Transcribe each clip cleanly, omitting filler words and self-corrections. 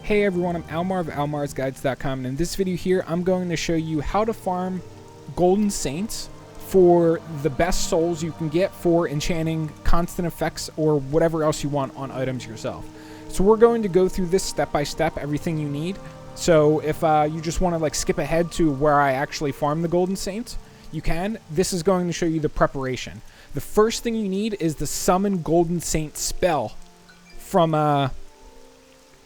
Hey everyone, I'm Almar of almarsguides.com, and in this video here I'm going to show you how to farm Golden Saints for the best souls you can get for enchanting constant effects or whatever else you want on items yourself. So we're going to go through this step by step, everything you need. So if you just want to like skip ahead to where I actually farm the Golden Saints, you can. This is going to show you the preparation. The first thing you need is the Summon Golden Saint spell from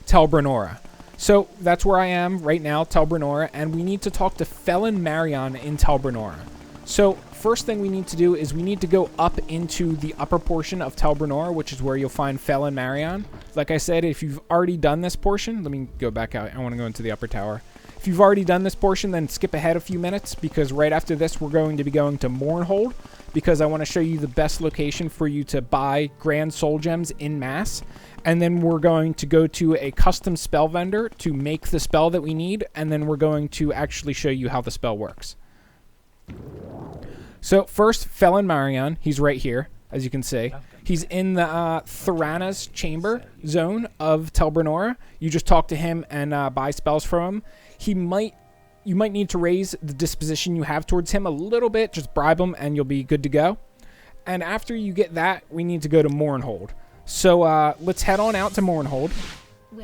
Tel Brenora. So that's where I am right now, Tel Brenora, and we need to talk to Felon Marion in Tel Brenora. So first thing we need to do is we need to go up into the upper portion of Tel Brenora, which is where you'll find Felon Marion. Like I said, if you've already done this portion, let me go back out. I want to go into the upper tower. If you've already done this portion, then skip ahead a few minutes, because right after this we're going to be going to Morrowind, because I want to show you the best location for you to buy Grand Soul Gems in mass. And then we're going to go to a custom spell vendor to make the spell that we need, and then we're going to actually show you how the spell works. So first, Felon Marion, he's right here, as you can see. He's in the Thorana's chamber zone of Tel Brenora. You just talk to him and buy spells from him. You might need to raise the disposition you have towards him a little bit. Just bribe him and you'll be good to go. And after you get that, we need to go to Morrowind. So let's head on out to Morrowind.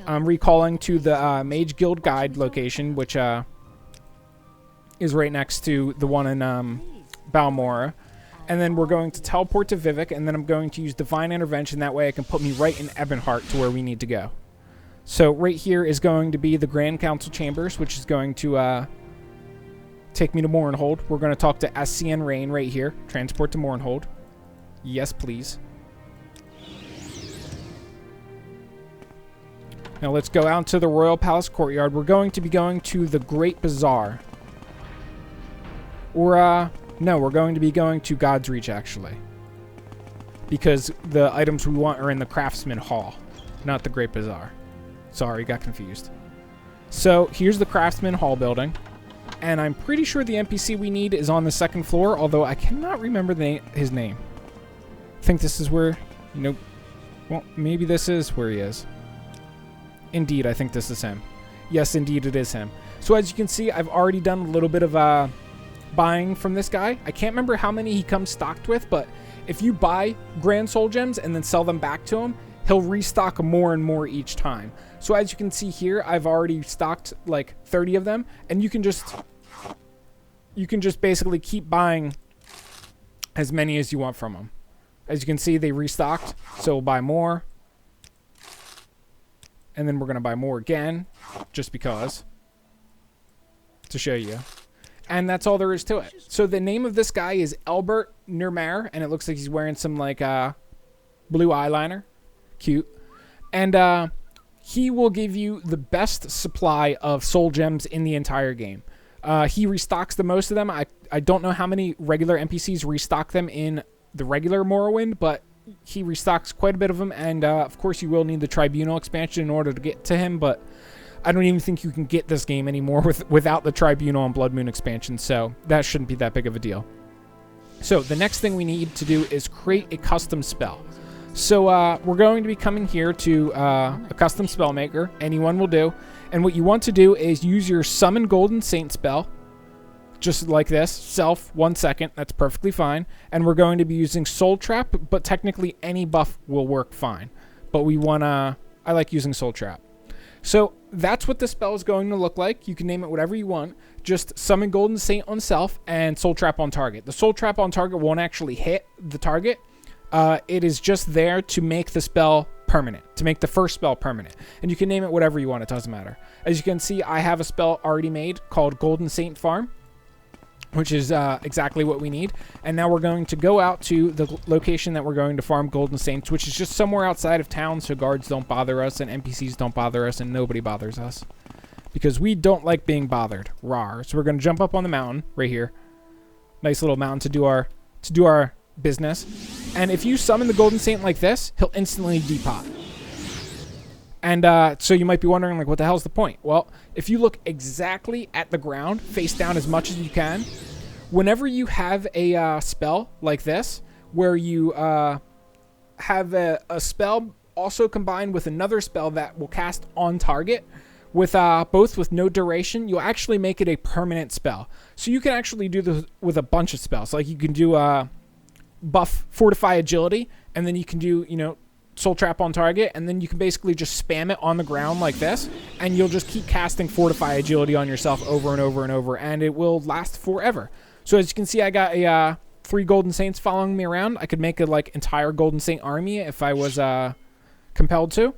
I'm recalling to the Mage Guild Guide location, which is right next to the one in Balmora. And then we're going to teleport to Vivek, and then I'm going to use Divine Intervention. That way I can put me right in Ebonheart to where we need to go. So right here is going to be the Grand Council Chambers, which is going to take me to Morrowind. We're going to talk to SCN Rain right here. Transport to Morrowind. Yes, please. Now let's go out to the Royal Palace Courtyard. We're going to be going to the Great Bazaar. Or, no, we're going to be going to God's Reach, actually. Because the items we want are in the Craftsman Hall, not the Great Bazaar. Sorry, got confused. So, here's the Craftsman Hall building. And I'm pretty sure the NPC we need is on the second floor, although I cannot remember his name. I think this is where, well, maybe this is where he is. Indeed, I think this is him. Yes, indeed, it is him. So as you can see, I've already done a little bit of buying from this guy. I can't remember how many he comes stocked with, but if you buy Grand Soul Gems and then sell them back to him, he'll restock more and more each time. So as you can see here, I've already stocked like 30 of them, and you can just basically keep buying as many as you want from them. As you can see, they restocked, so we'll buy more. And then we're going to buy more again, just because, to show you. And that's all there is to it. So the name of this guy is Albert Nurmare, and it looks like he's wearing some, like, blue eyeliner. Cute. And he will give you the best supply of soul gems in the entire game. He restocks the most of them. I don't know how many regular NPCs restock them in the regular Morrowind, but he restocks quite a bit of them, and of course you will need the Tribunal expansion in order to get to him, but I don't even think you can get this game anymore without the Tribunal and Blood Moon expansion, so that shouldn't be that big of a deal. So the next thing we need to do is create a custom spell. So we're going to be coming here to a custom spell maker. Anyone will do, and what you want to do is use your Summon Golden Saint spell, just like this, self, 1 second, that's perfectly fine. And we're going to be using Soul Trap, but technically any buff will work fine. But I like using Soul Trap. So that's what the spell is going to look like. You can name it whatever you want. Just Summon Golden Saint on self and Soul Trap on target. The Soul Trap on target won't actually hit the target. It is just there to make the spell permanent, to make the first spell permanent. And you can name it whatever you want, it doesn't matter. As you can see, I have a spell already made called Golden Saint Farm, which is exactly what we need. And now we're going to go out to the location that we're going to farm Golden Saints, which is just somewhere outside of town, so guards don't bother us, and NPCs don't bother us, and nobody bothers us. Because we don't like being bothered. Rawr. So we're going to jump up on the mountain right here. Nice little mountain to do our business. And if you summon the Golden Saint like this, he'll instantly depot. And so you might be wondering, like, what the hell's the point? Well, if you look exactly at the ground, face down as much as you can, whenever you have a spell like this, where you have a spell also combined with another spell that will cast on target with both with no duration, you'll actually make it a permanent spell. So you can actually do this with a bunch of spells. Like you can do buff Fortify Agility, and then you can do, you know, Soul Trap on target, and then you can basically just spam it on the ground like this, and you'll just keep casting Fortify Agility on yourself over and over and over, and it will last forever. So as you can see, I got a 3 Golden Saints following me around. I could make a like entire Golden Saint army if I was compelled to.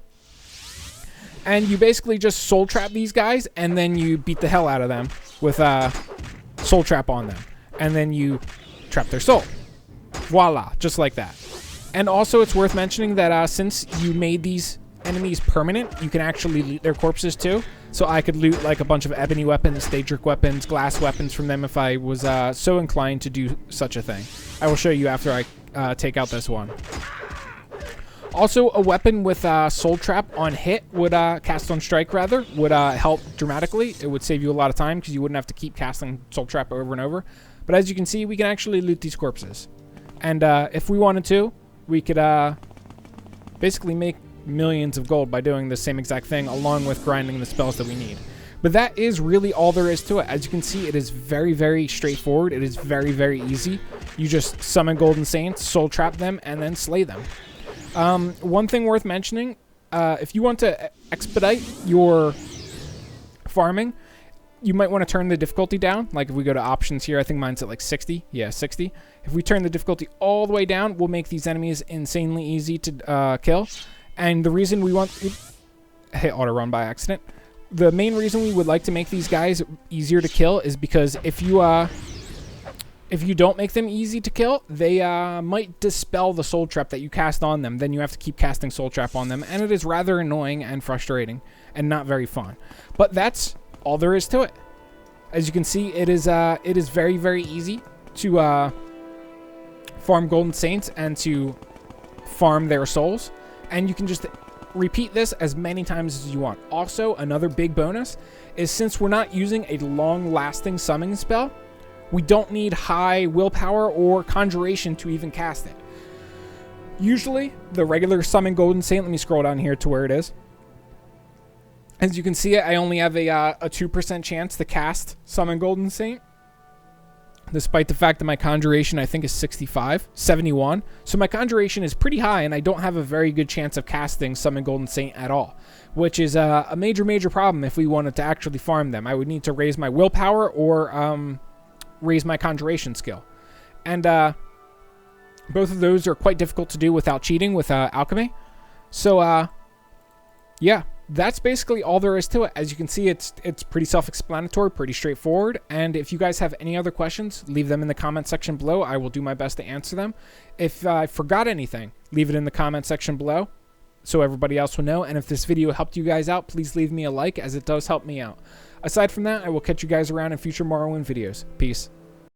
And you basically just Soul Trap these guys, and then you beat the hell out of them with Soul Trap on them. And then you trap their soul. Voila, just like that. And also, it's worth mentioning that since you made these enemies permanent, you can actually loot their corpses too. So I could loot like a bunch of ebony weapons, Daedric weapons, glass weapons from them if I was so inclined to do such a thing. I will show you after I take out this one. Also, a weapon with Soul Trap on hit would cast on strike rather would help dramatically. It would save you a lot of time because you wouldn't have to keep casting Soul Trap over and over. But as you can see, we can actually loot these corpses. And if we wanted to, we could basically make millions of gold by doing the same exact thing along with grinding the spells that we need. But that is really all there is to it. As you can see, it is very, very straightforward. It is very, very easy. You just summon Golden Saints, Soul Trap them, and then slay them. One thing worth mentioning, if you want to expedite your farming, you might want to turn the difficulty down. Like if we go to options here, I think mine's at like 60. Yeah, 60. If we turn the difficulty all the way down, we'll make these enemies insanely easy to kill. And the reason we want... I hit auto run by accident. The main reason we would like to make these guys easier to kill is because if you don't make them easy to kill, they might dispel the Soul Trap that you cast on them. Then you have to keep casting Soul Trap on them, and it is rather annoying and frustrating and not very fun. But that's all there is to it. As you can see, it is very, very easy to farm Golden Saints and to farm their souls, and you can just repeat this as many times as you want. Also, another big bonus is since we're not using a long-lasting summoning spell, we don't need high willpower or conjuration to even cast it. Usually, the regular summon Golden Saint, let me scroll down here to where it is. As you can see, I only have a 2% chance to cast summon Golden Saint, despite the fact that my conjuration, I think, is 71. So my conjuration is pretty high, and I don't have a very good chance of casting summon Golden Saint at all, which is a major, major problem if we wanted to actually farm them. I would need to raise my willpower or raise my conjuration skill. And both of those are quite difficult to do without cheating with alchemy. So, yeah. That's basically all there is to it. As you can see, it's pretty self-explanatory, pretty straightforward. And if you guys have any other questions, leave them in the comment section below. I will do my best to answer them. If I forgot anything, leave it in the comment section below so everybody else will know. And if this video helped you guys out, please leave me a like, as it does help me out. Aside from that, I will catch you guys around in future Morrowind videos. Peace.